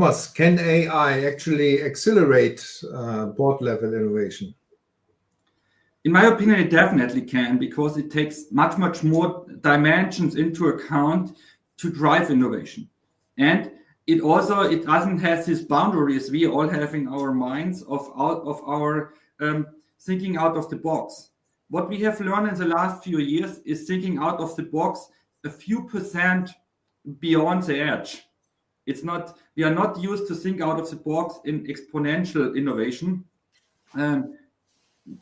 Thomas, can AI actually accelerate board-level innovation? In my opinion, it definitely can, because it takes much, much more dimensions into account to drive innovation. And it doesn't have these boundaries we all have in our minds of our thinking out of the box. What we have learned in the last few years is thinking out of the box a few percent beyond the edge. We are not used to think out of the box in exponential innovation,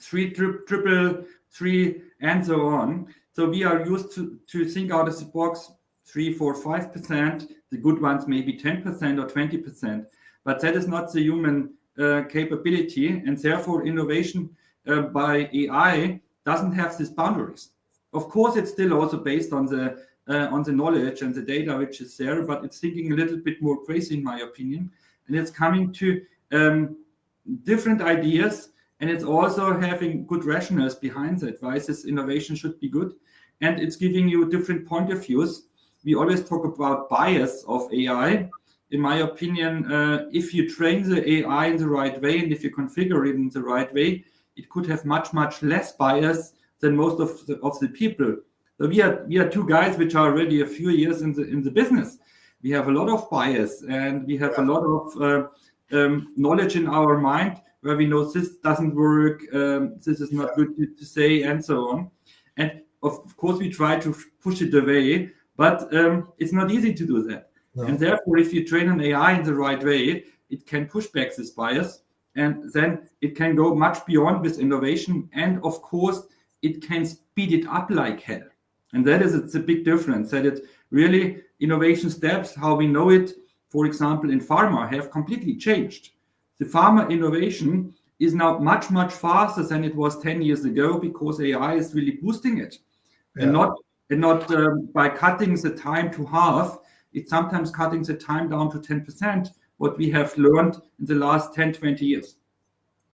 triple, and so on. So we are used to think out of the box 3, 4, 5%. The good ones maybe 10% or 20%. But that is not the human capability, and therefore innovation by AI doesn't have these boundaries. Of course, it's still also based on the knowledge and the data which is there, but it's thinking a little bit more crazy, in my opinion. And it's coming to different ideas, and it's also having good rationales behind that, why this innovation should be good. And it's giving you different point of views. We always talk about bias of AI. In my opinion, if you train the AI in the right way, and if you configure it in the right way, it could have much, much less bias than most of the people. So we are two guys which are already a few years in the business. We have a lot of bias, and we have a lot of knowledge in our mind where we know this doesn't work, this is not good to say, and so on. And of course, we try to push it away, but it's not easy to do that. No. And therefore, if you train an AI in the right way, it can push back this bias, and then it can go much beyond this innovation. And of course, it can speed it up like hell. And it's a big difference, that it really innovation steps, how we know it, for example, in pharma, have completely changed. The pharma innovation is now much, much faster than it was 10 years ago, because AI is really boosting it. Yeah. And not by cutting the time to half. It's sometimes cutting the time down to 10%, what we have learned in the last 10, 20 years.